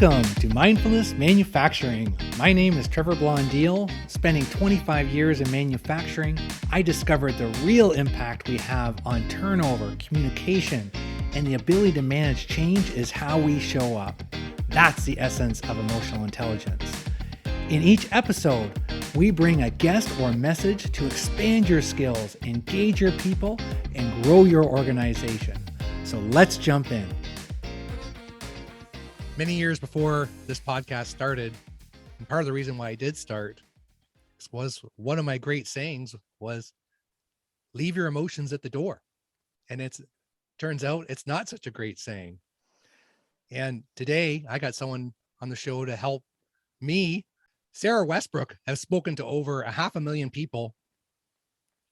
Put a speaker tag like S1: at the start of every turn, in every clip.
S1: Welcome to Mindfulness Manufacturing. My name is Trevor Blondeel. Spending 25 years in manufacturing, I discovered the real impact we have on turnover, communication, and the ability to manage change is how we show up. That's the essence of emotional intelligence. In each episode, we bring a guest or message to expand your skills, engage your people, and grow your organization. So let's jump in. Many years before this podcast started, and part of the reason why I did start was one of my great sayings was, leave your emotions at the door. And turns out it's not such a great saying. And today I got someone on the show to help me. Sara Westrook has spoken to over 500,000 people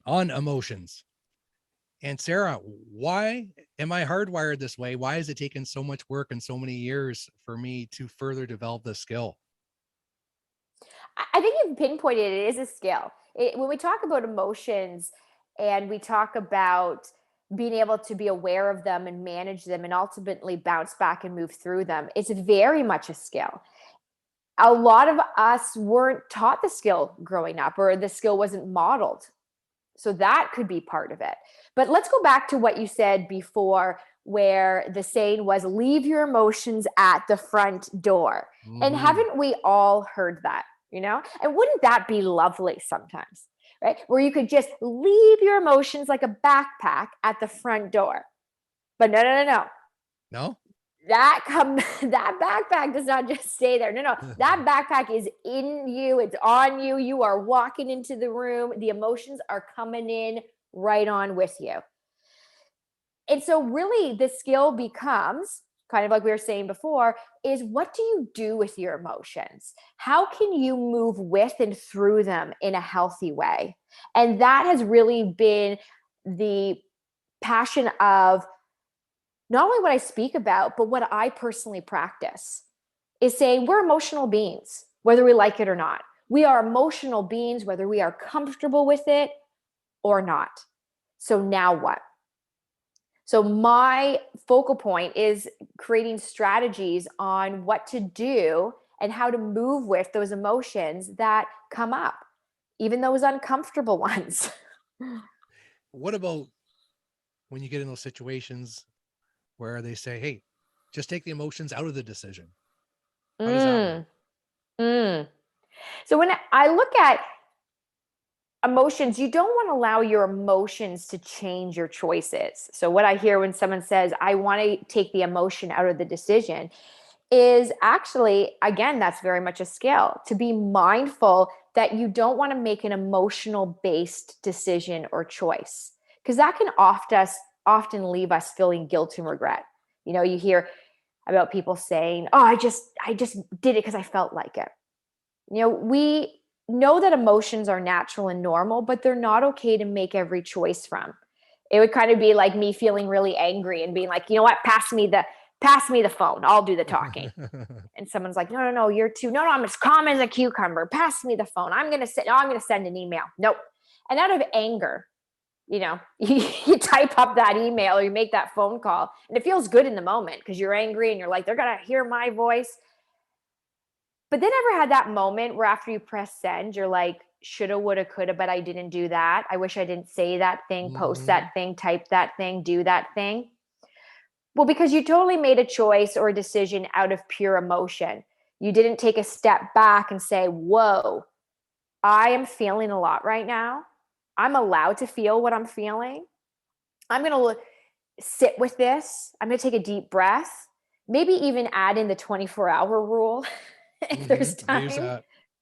S1: on emotions. And Sara, why am I hardwired this way? Why has it taken so much work and so many years for me to further develop this skill?
S2: I think you've pinpointed it is a skill. When we talk about emotions and we talk about being able to be aware of them and manage them and ultimately bounce back and move through them, it's very much a skill. A lot of us weren't taught the skill growing up, or the skill wasn't modeled. So that could be part of it. But let's go back to what you said before, where the saying was, leave your emotions at the front door. Mm-hmm. And haven't we all heard that, And wouldn't that be lovely sometimes, right? Where you could just leave your emotions like a backpack at the front door. But no.
S1: No?
S2: That backpack does not just stay there. No. That backpack is in you. It's on you. You are walking into the room. The emotions are coming in right on with you. And so really the skill becomes, kind of like we were saying before, is what do you do with your emotions? How can you move with and through them in a healthy way? And that has really been the passion of not only what I speak about, but what I personally practice, is saying we're emotional beings, whether we like it or not. We are emotional beings, whether we are comfortable with it or not. So now what? So my focal point is creating strategies on what to do and how to move with those emotions that come up, even those uncomfortable ones.
S1: What about when you get in those situations where they say, hey, just take the emotions out of the decision? How does that work?
S2: So when I look at emotions, you don't want to allow your emotions to change your choices. So what I hear when someone says, I want to take the emotion out of the decision, is actually, again, that's very much a skill, to be mindful that you don't want to make an emotional based decision or choice, because that can often leave us feeling guilt and regret. You hear about people saying, oh, I just did it because I felt like it. We know that emotions are natural and normal, but they're not okay to make every choice from. It would kind of be like me feeling really angry and being like, you know what, pass me the phone. I'll do the talking. And someone's like, no, you're too, no, I'm as calm as a cucumber. Pass me the phone. I'm going to send an email. Nope. And out of anger, you type up that email or you make that phone call, and it feels good in the moment because you're angry and you're like, they're going to hear my voice. But then ever had that moment where after you press send, you're like, shoulda, woulda, coulda, but I didn't do that. I wish I didn't say that thing, post that thing, type that thing, do that thing. Well, because you totally made a choice or a decision out of pure emotion. You didn't take a step back and say, whoa, I am feeling a lot right now. I'm allowed to feel what I'm feeling. I'm going to sit with this. I'm going to take a deep breath, maybe even add in the 24-hour rule if there's time,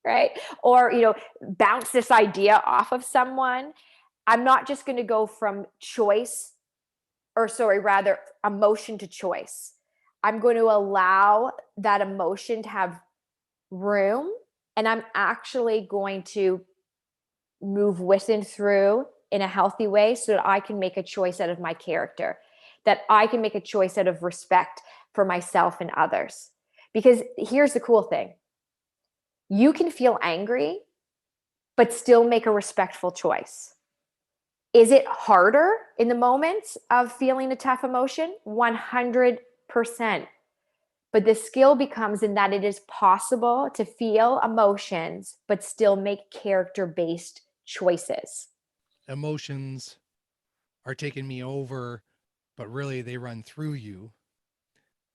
S2: right? Or, bounce this idea off of someone. I'm not just going to go from emotion to choice. I'm going to allow that emotion to have room, and I'm actually going to move with and through in a healthy way so that I can make a choice out of my character, that I can make a choice out of respect for myself and others. Because here's the cool thing. You can feel angry, but still make a respectful choice. Is it harder in the moments of feeling a tough emotion? 100%. But the skill becomes in that it is possible to feel emotions, but still make character-based choices.
S1: Emotions are taking me over, but really they run through you.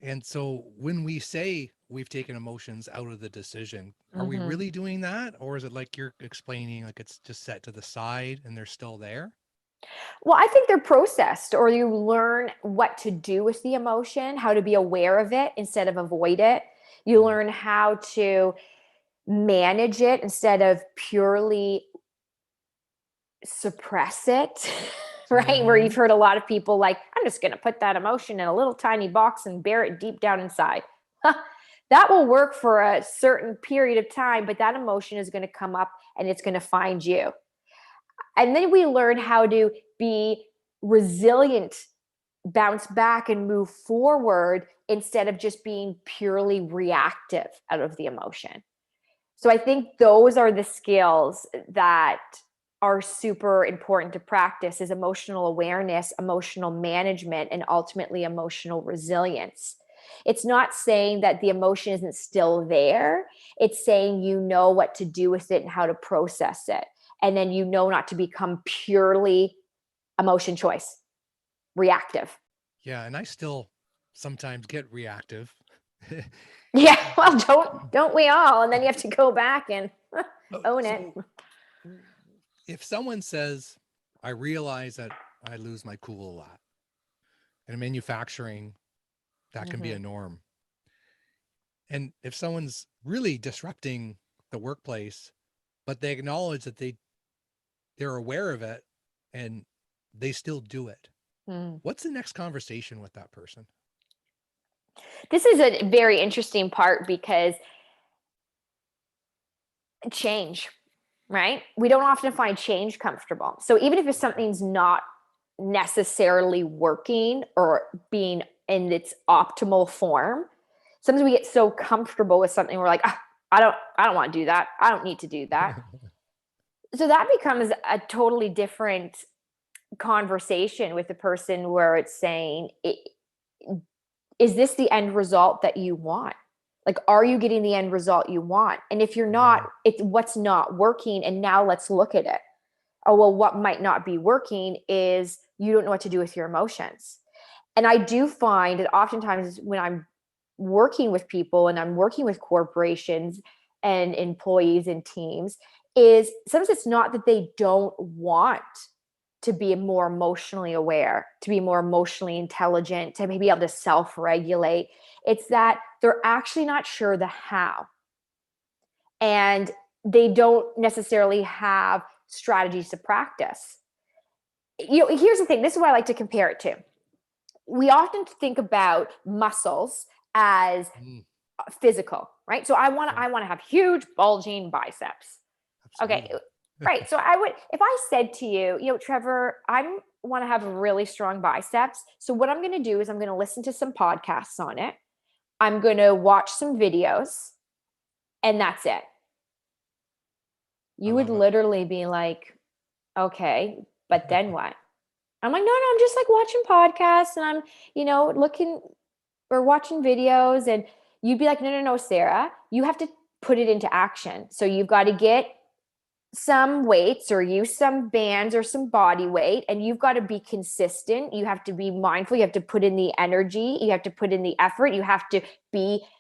S1: And so when we say we've taken emotions out of the decision, are we really doing that? Or is it like you're explaining, like it's just set to the side and they're still there?
S2: Well, I think they're processed, or you learn what to do with the emotion, how to be aware of it instead of avoid it. You learn how to manage it instead of purely suppress it, right? Where you've heard a lot of people like, I'm just going to put that emotion in a little tiny box and bear it deep down inside. That will work for a certain period of time, but that emotion is going to come up and it's going to find you. And then we learn how to be resilient, bounce back and move forward instead of just being purely reactive out of the emotion. So I think those are the skills that are super important to practice: is emotional awareness, emotional management, and ultimately emotional resilience. It's not saying that the emotion isn't still there. It's saying you know what to do with it and how to process it. And then you know not to become purely emotion choice, reactive.
S1: Yeah. And I still sometimes get reactive.
S2: Yeah, well, don't we all? And then you have to go back and own it.
S1: If someone says, I realize that I lose my cool a lot, and in manufacturing, that can be a norm. And if someone's really disrupting the workplace, but they acknowledge that they're aware of it and they still do it, what's the next conversation with that person?
S2: This is a very interesting part because change, right? We don't often find change comfortable. So even if something's not necessarily working or being in its optimal form, sometimes we get so comfortable with something, we're like, I don't want to do that. I don't need to do that. So that becomes a totally different conversation with the person where it's saying, is this the end result that you want? Like, are you getting the end result you want? And if you're not, it's what's not working. And now let's look at it. Oh, well, what might not be working is you don't know what to do with your emotions. And I do find that oftentimes when I'm working with people and I'm working with corporations and employees and teams, is sometimes it's not that they don't want to be more emotionally aware, to be more emotionally intelligent, to be able to self-regulate. It's that they're actually not sure the how. And they don't necessarily have strategies to practice. Here's the thing. This is what I like to compare it to. We often think about muscles as physical, right? So I want to have huge bulging biceps. Absolutely. Okay. Right. So if I said to you, Trevor, I want to have really strong biceps. So what I'm going to do is I'm going to listen to some podcasts on it. I'm going to watch some videos, and that's it. You would literally be like, okay, but then what? I'm like, no, I'm just like watching podcasts and I'm, looking or watching videos. And you'd be like, no, Sarah, you have to put it into action. So you've got to get some weights or use some bands or some body weight, and you've got to be consistent. You have to be mindful. You have to put in the energy. You have to put in the effort. You have to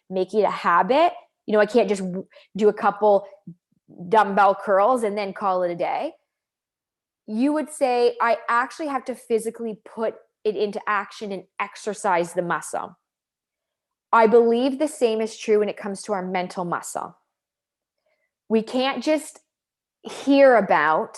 S2: make it a habit. I can't just do a couple dumbbell curls and then call it a day. You would say, I actually have to physically put it into action and exercise the muscle. I believe the same is true when it comes to our mental muscle. We can't just hear about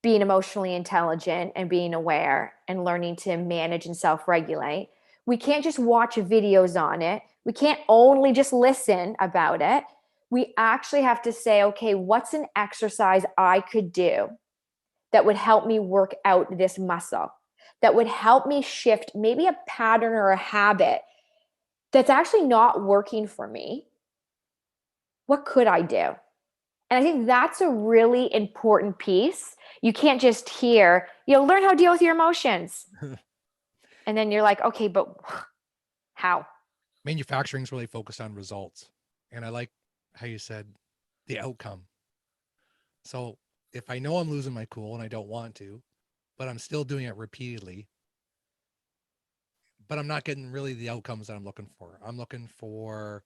S2: being emotionally intelligent and being aware and learning to manage and self-regulate. We can't just watch videos on it. We can't only just listen about it. We actually have to say, okay, what's an exercise I could do that would help me work out this muscle, that would help me shift maybe a pattern or a habit that's actually not working for me? What could I do? And I think that's a really important piece. You can't just hear, learn how to deal with your emotions. And then you're like, okay, but how?
S1: manufacturing is really focused on results. And I like how you said the outcome. So if I know I'm losing my cool and I don't want to, but I'm still doing it repeatedly, but I'm not getting really the outcomes that I'm looking for. I'm looking for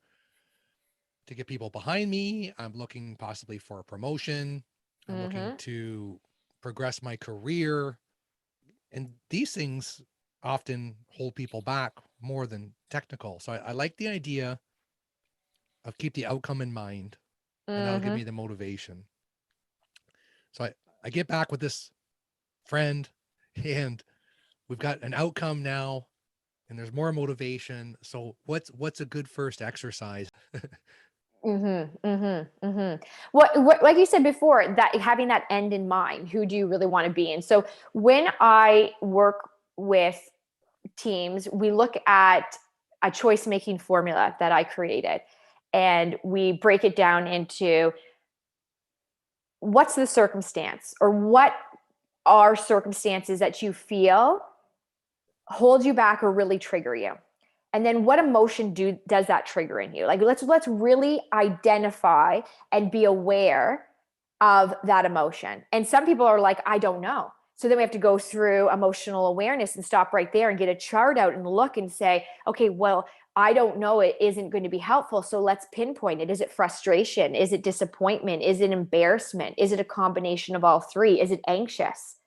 S1: to get people behind me. I'm looking possibly for a promotion. I'm looking to progress my career. And these things often hold people back more than technical. So I like the idea of keep the outcome in mind, and that'll give me the motivation. So I get back with this friend, and we've got an outcome now, and there's more motivation. So what's a good first exercise?
S2: What, like you said before, that having that end in mind, who do you really want to be? And so when I work with teams, we look at a choice making formula that I created, and we break it down into what's the circumstance, or what are circumstances that you feel hold you back or really trigger you. And then what emotion does that trigger in you? Like let's really identify and be aware of that emotion. And some people are like, I don't know. So then we have to go through emotional awareness and stop right there and get a chart out and look and say, okay, well, I don't know, it isn't going to be helpful. So let's pinpoint it. Is it frustration? Is it disappointment? Is it embarrassment? Is it a combination of all three? Is it anxious?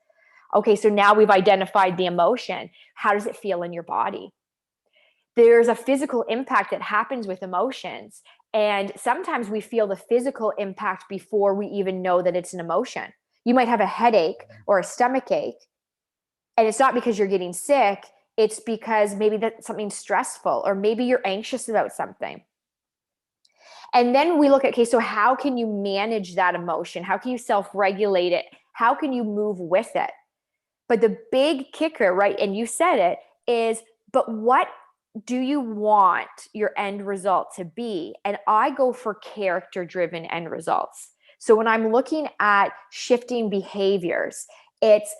S2: Okay, so now we've identified the emotion. How does it feel in your body? There's a physical impact that happens with emotions. And sometimes we feel the physical impact before we even know that it's an emotion. You might have a headache or a stomach ache, and it's not because you're getting sick. It's because maybe that's something stressful, or maybe you're anxious about something. And then we look at, okay, so how can you manage that emotion? How can you self-regulate it? How can you move with it? But the big kicker, right, and you said it, is, but what do you want your end result to be? And I go for character-driven end results. So when I'm looking at shifting behaviors, it's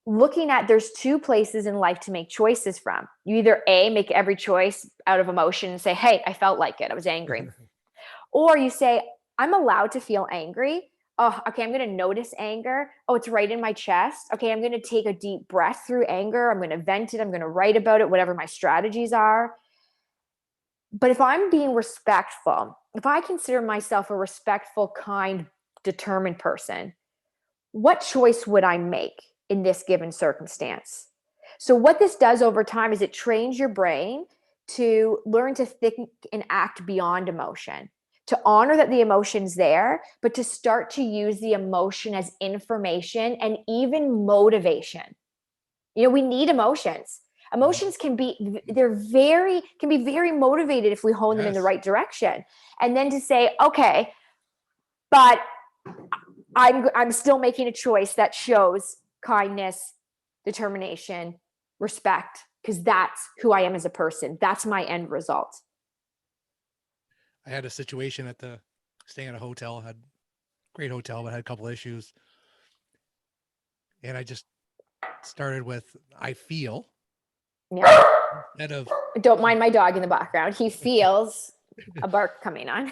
S2: looking at, there's two places in life to make choices from. You either A, make every choice out of emotion and say, hey, I felt like it, I was angry. Or you say, I'm allowed to feel angry. Oh, okay, I'm going to notice anger. Oh, it's right in my chest. Okay, I'm going to take a deep breath through anger. I'm going to vent it. I'm going to write about it, whatever my strategies are. But if I'm being respectful, if I consider myself a respectful, kind, determined person, what choice would I make in this given circumstance? So what this does over time is it trains your brain to learn to think and act beyond emotion, to honor that the emotion's there, but to start to use the emotion as information and even motivation. You know, we need emotions. Emotions can be very motivated if we hone them in the
S1: Yes.
S2: right direction. And then to say, okay, but I'm still making a choice that shows kindness, determination, respect, because that's who I am as a person. That's my end result.
S1: I had a situation staying at a hotel, had great hotel, but had a couple issues. And I just started with, I feel,
S2: Yeah.
S1: instead of,
S2: Don't mind my dog in the background. He feels a bark coming on.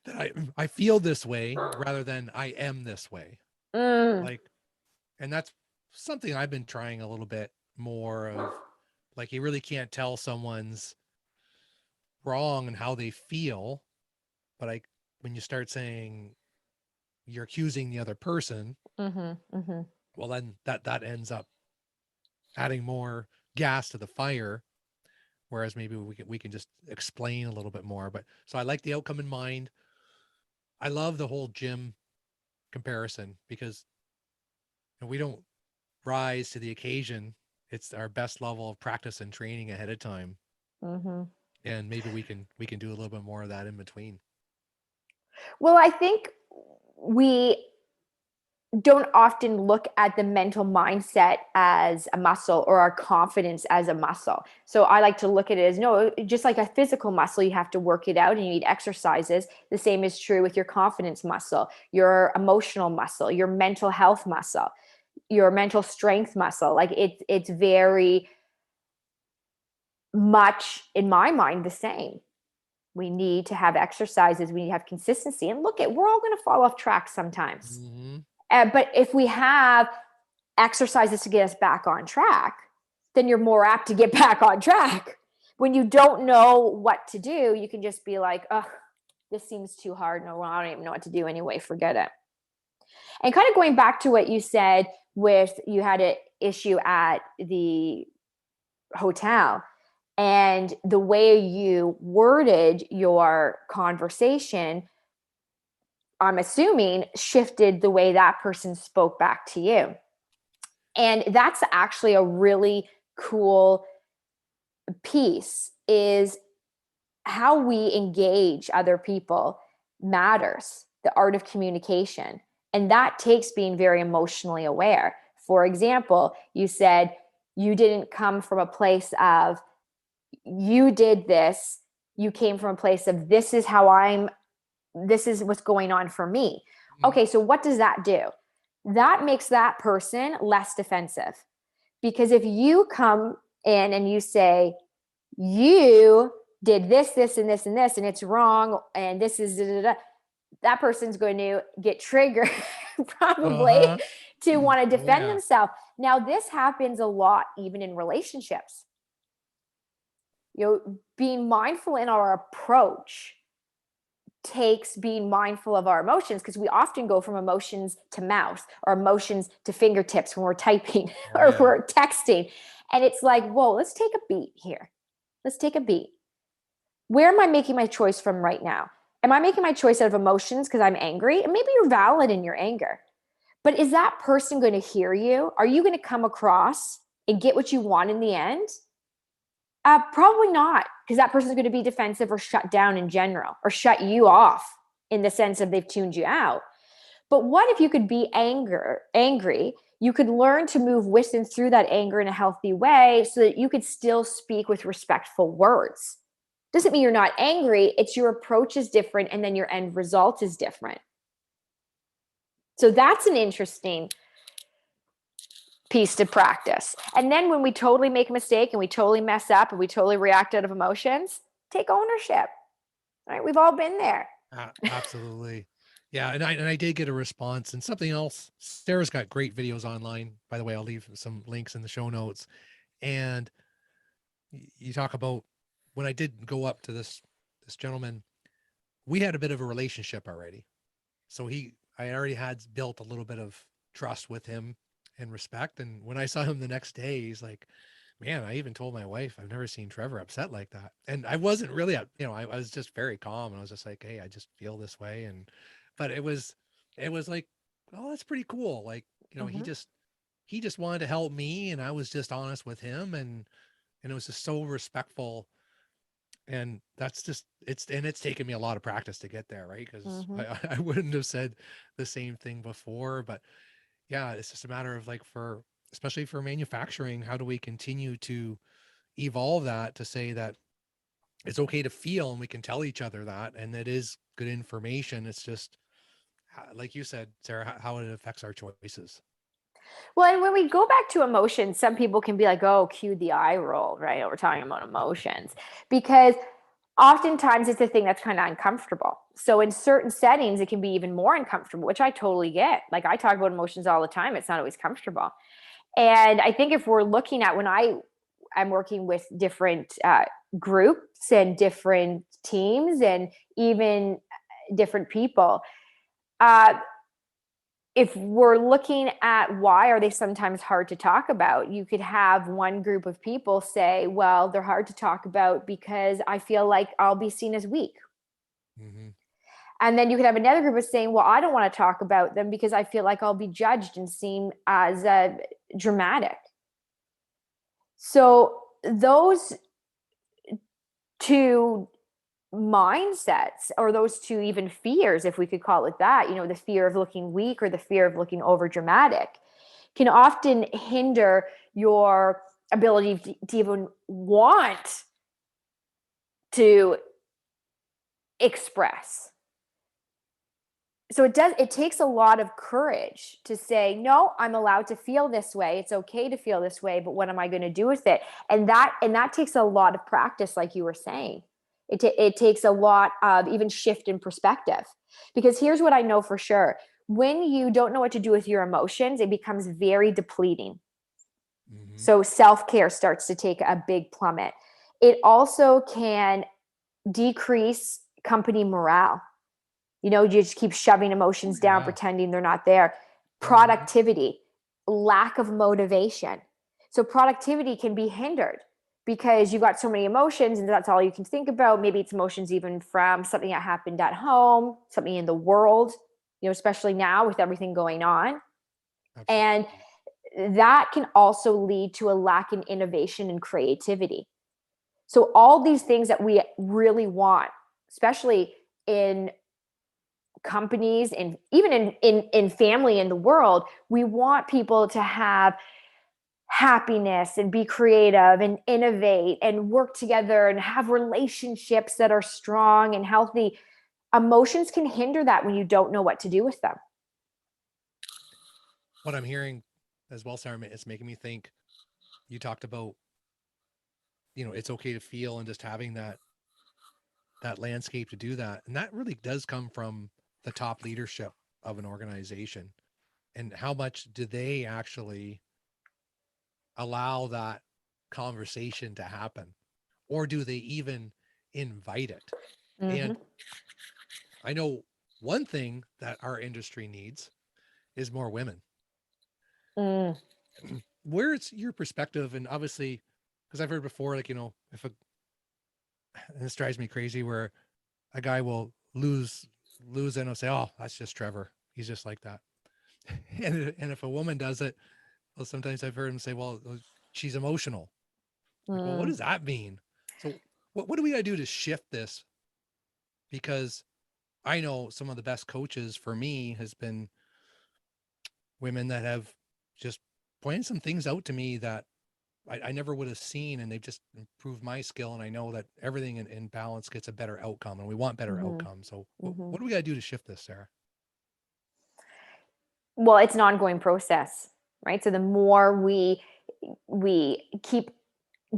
S1: that I feel this way rather than I am this way. Like, and that's something I've been trying a little bit more of. Like, you really can't tell someone's wrong and how they feel, but when you start saying you're accusing the other person, well, then that ends up adding more gas to the fire. Whereas maybe we can just explain a little bit more. But so I like the outcome in mind. I love the whole gym comparison because we don't rise to the occasion. It's our best level of practice and training ahead of time. And maybe we can do a little bit more of that in between.
S2: Well, I think we don't often look at the mental mindset as a muscle, or our confidence as a muscle. So I like to look at it as, no, just like a physical muscle, you have to work it out and you need exercises. The same is true with your confidence muscle, your emotional muscle, your mental health muscle, your mental strength muscle. Like it's very much, in my mind, the same. We need to have exercises. We need to have consistency. And look, we're all going to fall off track sometimes.
S1: Mm-hmm.
S2: But if we have exercises to get us back on track, then you're more apt to get back on track. When you don't know what to do, you can just be like, oh, this seems too hard. No, well, I don't even know what to do anyway. Forget it. And kind of going back to what you said with you had an issue at the hotel and the way you worded your conversation, I'm assuming shifted the way that person spoke back to you. And that's actually a really cool piece, is how we engage other people matters, the art of communication. And that takes being very emotionally aware. For example, you said you didn't come from a place of you did this. You came from a place of this is what's going on for me. Okay, so what does that do? That makes that person less defensive. Because if you come in and you say, you did this, this, and this, and this, and it's wrong, and this is, that person's going to get triggered probably to want to defend themselves. Now, this happens a lot even in relationships. Being mindful in our approach takes being mindful of our emotions, because we often go from emotions to mouth or emotions to fingertips when we're typing or we're texting. And it's like, whoa, let's take a beat here. Let's take a beat. Where am I making my choice from right now? Am I making my choice out of emotions because I'm angry? And maybe you're valid in your anger. But is that person going to hear you? Are you going to come across and get what you want in the end? Probably not, because that person's going to be defensive or shut down in general, or shut you off in the sense of they've tuned you out. But what if you could be angry? You could learn to move with and through that anger in a healthy way so that you could still speak with respectful words. Doesn't mean you're not angry. It's your approach is different, and then your end result is different. So that's an interesting piece to practice. And then when we totally make a mistake and we totally mess up and we totally react out of emotions, take ownership. Right? We've all been there.
S1: Absolutely. Yeah. And I did get a response, and something else. Sarah's got great videos online. By the way, I'll leave some links in the show notes. And you talk about when I did go up to this gentleman, we had a bit of a relationship already. So I already had built a little bit of trust with him and respect. And when I saw him the next day, he's like, man, I even told my wife, I've never seen Trevor upset like that. And I wasn't really, I was just very calm. And I was just like, hey, I just feel this way. But it was like, oh, that's pretty cool. Like, he just wanted to help me, and I was just honest with him. And it was just so respectful. And that's just, it's taken me a lot of practice to get there. Right. Cause I wouldn't have said the same thing before, but yeah, it's just a matter of like, especially for manufacturing, how do we continue to evolve that to say that it's okay to feel, and we can tell each other that, and it is good information. It's just, like you said, Sarah, how it affects our choices.
S2: Well, and when we go back to emotions, some people can be like, oh, cue the eye roll, right? We're talking about emotions, because oftentimes it's a thing that's kind of uncomfortable. So in certain settings, it can be even more uncomfortable, which I totally get. Like, I talk about emotions all the time. It's not always comfortable. And I think if we're looking at, when I'm working with different groups and different teams and even different people, if we're looking at why are they sometimes hard to talk about, you could have one group of people say, well, they're hard to talk about because I feel like I'll be seen as weak.
S1: Mm-hmm.
S2: And then you could have another group of saying, well, I don't want to talk about them because I feel like I'll be judged and seen as dramatic. So those two mindsets, or those two even fears, if we could call it that, the fear of looking weak or the fear of looking over dramatic, can often hinder your ability to even want to express. So it takes a lot of courage to say, no, I'm allowed to feel this way. It's okay to feel this way, but what am I going to do with it? And that takes a lot of practice, like you were saying. It takes a lot of even shift in perspective, because here's what I know for sure. When you don't know what to do with your emotions, it becomes very depleting.
S1: Mm-hmm.
S2: So self-care starts to take a big plummet. It also can decrease company morale. You just keep shoving emotions down,
S1: Yeah.
S2: pretending they're not there.
S1: Mm-hmm.
S2: Productivity, lack of motivation. So productivity can be hindered because you've got so many emotions and that's all you can think about. Maybe it's emotions even from something that happened at home, something in the world, especially now with everything going on. And
S1: Absolutely.
S2: that can also lead to a lack in innovation and creativity. So all these things that we really want, especially in companies and even in family in the world, we want people to have happiness and be creative and innovate and work together and have relationships that are strong and healthy. Emotions can hinder that when you don't know what to do with them.
S1: What I'm hearing as well, Sarah, it's making me think, you talked about, it's okay to feel, and just having that landscape to do that. And that really does come from the top leadership of an organization. And how much do they actually allow that conversation to happen? Or do they even invite it?
S2: Mm-hmm.
S1: And I know one thing that our industry needs is more women.
S2: Mm.
S1: Where's your perspective? And obviously, because I've heard before, like, if and this drives me crazy, where a guy will lose and will say, "Oh, that's just Trevor. He's just like that." And if a woman does it, well, sometimes I've heard him say, "Well, she's emotional." Like, well, what
S2: Mm.
S1: does that mean? So, what do we got to do to shift this? Because I know some of the best coaches for me has been women that have just pointed some things out to me that I never would have seen, and they've just improved my skill. And I know that everything in balance gets a better outcome, and we want better
S2: Mm-hmm.
S1: outcomes. So,
S2: Mm-hmm.
S1: what do we got to do to shift this, Sarah?
S2: Well, it's an ongoing process, right? So the more we keep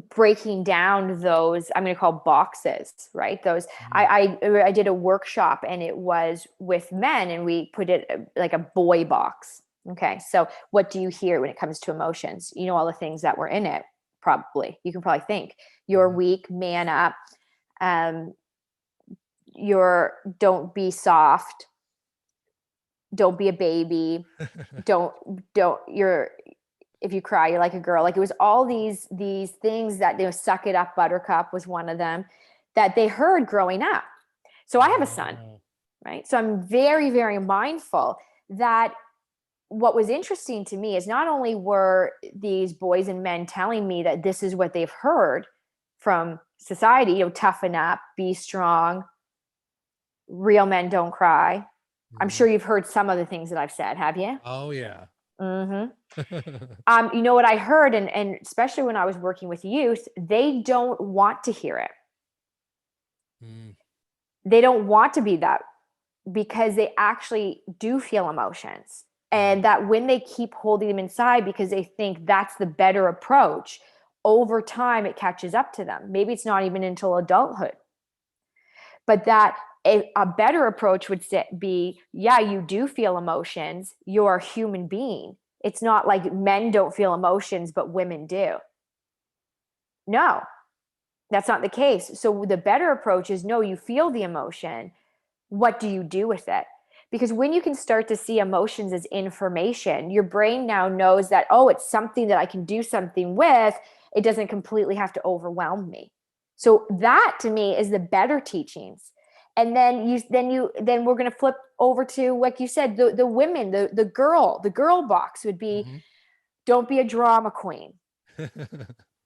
S2: breaking down those, I'm going to call boxes, right? Those
S1: Mm.
S2: I did a workshop and it was with men and we put it like a boy box. Okay, so what do you hear when it comes to emotions? All the things that were in it. Probably you can probably think you're
S1: Mm-hmm.
S2: weak, man up. um you're don't be soft, don't be a baby, don't you're if you cry you're like a girl. Like, it was all these things that suck it up buttercup was one of them that they heard growing up. So I have a son,
S1: Oh.
S2: right? So I'm very, very mindful that what was interesting to me is not only were these boys and men telling me that this is what they've heard from society, toughen up, be strong, real men don't cry. I'm
S1: Mm-hmm.
S2: sure you've heard some of the things that I've said, have you?
S1: Oh yeah.
S2: Mm-hmm. What I heard, and especially when I was working with youth, they don't want to hear it.
S1: Mm.
S2: They don't want to be that, because they actually do feel emotions.
S1: Mm-hmm.
S2: And that when they keep holding them inside because they think that's the better approach, over time it catches up to them. Maybe it's not even until adulthood. But that a better approach would be, yeah, you do feel emotions. You're a human being. It's not like men don't feel emotions, but women do. No, that's not the case. So the better approach is, no, you feel the emotion. What do you do with it? Because when you can start to see emotions as information, your brain now knows that, oh, it's something that I can do something with. It doesn't completely have to overwhelm me. So that to me is the better teachings. And then we're going to flip over to, like you said, the women, the girl box would be,
S1: Mm-hmm.
S2: don't be a drama queen,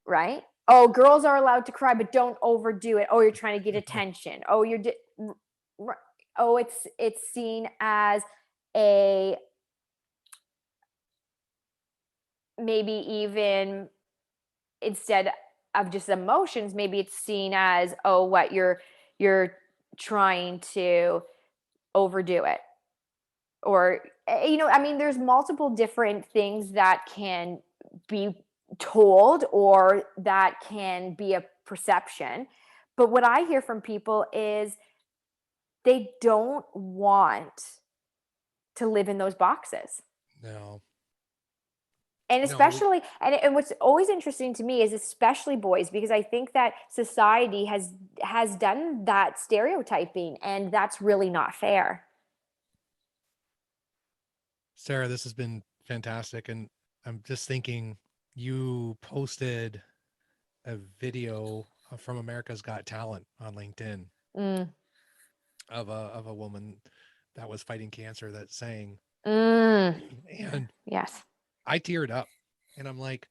S2: right? Oh, girls are allowed to cry, but don't overdo it. Oh, you're trying to get attention. Oh, it's seen as a, maybe even instead of just emotions, maybe it's seen as, oh, what you're trying to overdo it. or I mean, there's multiple different things that can be told or that can be a perception. But what I hear from people is they don't want to live in those boxes.
S1: No,
S2: And
S1: no,
S2: especially, and what's always interesting to me is especially boys, because I think that society has done that stereotyping, and that's really not fair.
S1: Sarah, this has been fantastic. And I'm just thinking, you posted a video from America's Got Talent on LinkedIn
S2: Mm,
S1: of a woman that was fighting cancer that sang,
S2: mm,
S1: and
S2: yes.
S1: I teared up, and I'm like,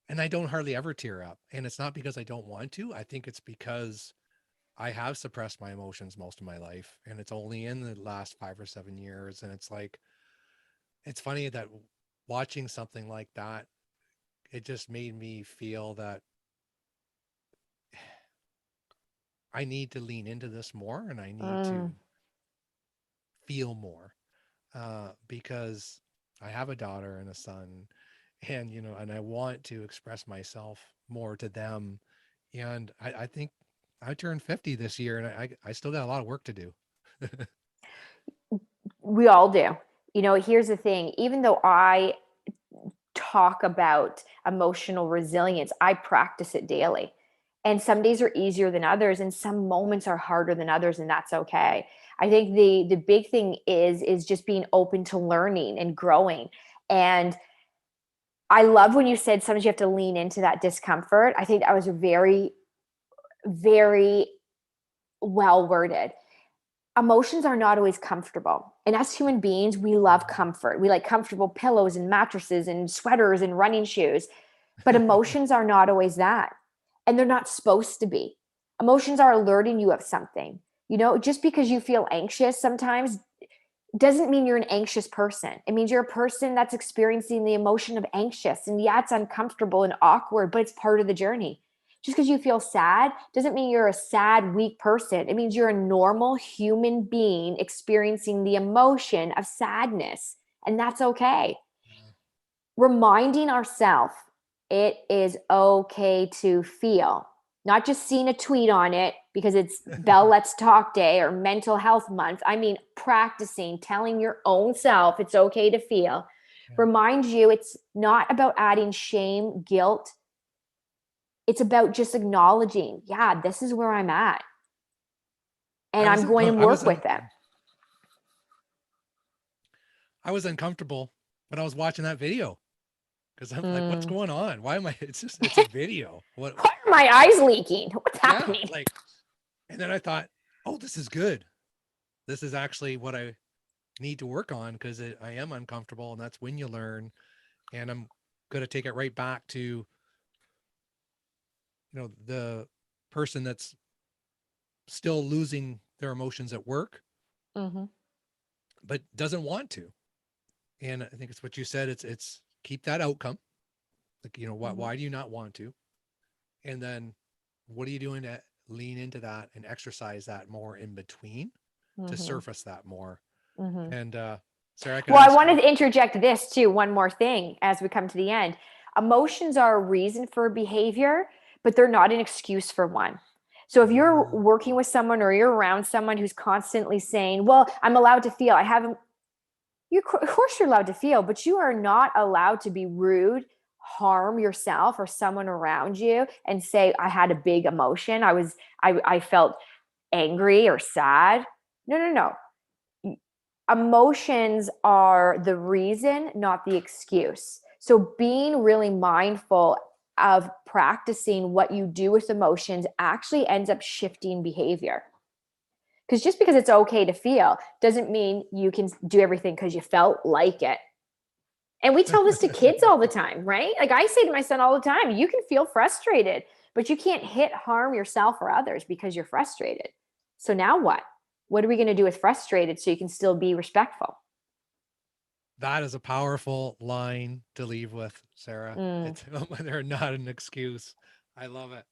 S1: and I don't hardly ever tear up. And it's not because I don't want to. I think it's because I have suppressed my emotions most of my life. And it's only in the last 5 or 7 years. And it's like, it's funny that watching something like that, it just made me feel that I need to lean into this more, and I need to
S2: Mm,
S1: feel more, because I have a daughter and a son, and and I want to express myself more to them. And I think I turned 50 this year, and I still got a lot of work to do.
S2: we all do. Here's the thing. Even though I talk about emotional resilience, I practice it daily. And some days are easier than others, and some moments are harder than others, and that's okay. I think the big thing is just being open to learning and growing. And I love when you said sometimes you have to lean into that discomfort. I think that was very, very well worded. Emotions are not always comfortable. And as human beings, we love comfort. We like comfortable pillows and mattresses and sweaters and running shoes. But emotions are not always that. And they're not supposed to be. Emotions are alerting you of something. Just because you feel anxious sometimes doesn't mean you're an anxious person. It means you're a person that's experiencing the emotion of anxious. And yeah, it's uncomfortable and awkward, but it's part of the journey. Just because you feel sad doesn't mean you're a sad, weak person. It means you're a normal human being experiencing the emotion of sadness. And that's okay. Reminding ourselves it is okay to feel, not just seeing a tweet on it because it's Bell Let's Talk Day or Mental Health Month. I mean, practicing, telling your own self it's okay to feel.
S1: Yeah.
S2: Remind you it's not about adding shame, guilt. It's about just acknowledging, yeah, this is where I'm at. And I'm going to work with it.
S1: I was uncomfortable when I was watching that video, because I'm like, what's
S2: Mm.
S1: going on? Why am I? It's a video. What?
S2: Why are my eyes leaking? What's
S1: Yeah,
S2: happening?
S1: like, and then I thought, oh, this is good. This is actually what I need to work on, because I am uncomfortable, and that's when you learn. And I'm going to take it right back to the person that's still losing their emotions at work,
S2: Mm-hmm.
S1: but doesn't want to. And I think it's what you said. It's keep that outcome. Like,
S2: Mm-hmm.
S1: why do you not want to? And then what are you doing to lean into that and exercise that more in between, to
S2: Mm-hmm.
S1: surface that more?
S2: Mm-hmm.
S1: And Sarah, I could
S2: Well, I
S1: ask
S2: wanted
S1: you.
S2: to interject this too. One more thing as we come to the end. Emotions are a reason for behavior, but they're not an excuse for one. So if you're
S1: Mm,
S2: working with someone or you're around someone who's constantly saying, well, I'm allowed to feel, I haven't, of course you're allowed to feel, but you are not allowed to be rude, harm yourself or someone around you and say, I had a big emotion. I felt angry or sad. No, no, no. Emotions are the reason, not the excuse. So being really mindful of practicing what you do with emotions actually ends up shifting behavior. Because just because it's okay to feel doesn't mean you can do everything because you felt like it. And we tell this to kids all the time, right? Like I say to my son all the time, you can feel frustrated, but you can't harm yourself or others because you're frustrated. So now what? What are we going to do with frustrated so you can still be respectful?
S1: that is a powerful line to leave with, Sarah.
S2: Mm.
S1: It's they're not an excuse. I love it.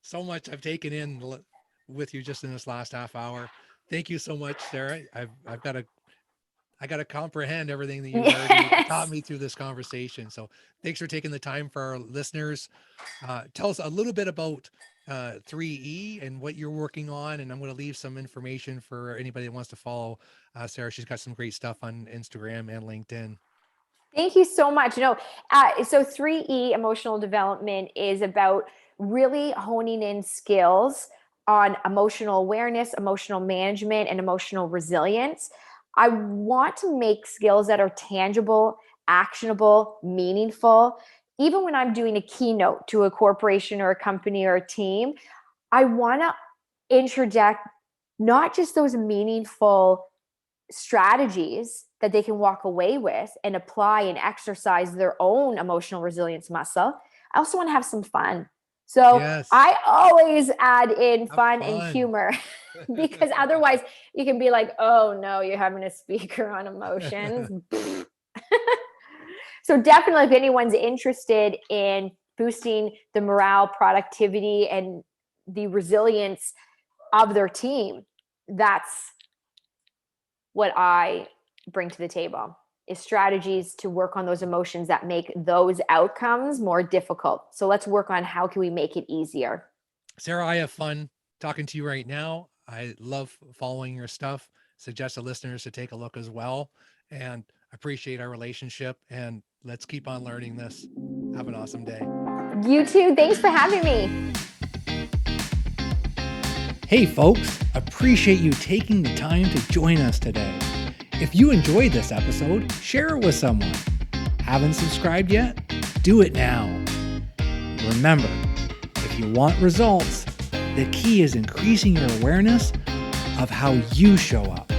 S1: So much I've taken in with you just in this last half hour. Thank you so much, Sarah. I've got I got to comprehend everything that you've already taught me through this conversation. So thanks for taking the time for our listeners. Tell us a little bit about 3E and what you're working on. And I'm going to leave some information for anybody that wants to follow Sara. She's got some great stuff on Instagram and LinkedIn.
S2: Thank you so much. So 3E emotional development is about really honing in skills on emotional awareness, emotional management, and emotional resilience. I want to make skills that are tangible, actionable, meaningful. Even when I'm doing a keynote to a corporation or a company or a team, I want to interject not just those meaningful strategies that they can walk away with and apply and exercise their own emotional resilience muscle. I also want to have some fun. So
S1: Yes.
S2: I always add in fun
S1: Have
S2: and
S1: fun.
S2: humor because otherwise you can be like, oh no, you're having a speaker on emotions. So definitely if anyone's interested in boosting the morale, productivity, and the resilience of their team, that's what I bring to the table, is strategies to work on those emotions that make those outcomes more difficult. So let's work on how can we make it easier.
S1: Sara, I have fun talking to you right now. I love following your stuff. Suggest the listeners to take a look as well. And appreciate our relationship. And let's keep on learning this. Have an awesome day.
S2: You too. Thanks for having me.
S1: Hey folks, appreciate you taking the time to join us today. If you enjoyed this episode, share it with someone. Haven't subscribed yet? Do it now. Remember, if you want results, the key is increasing your awareness of how you show up.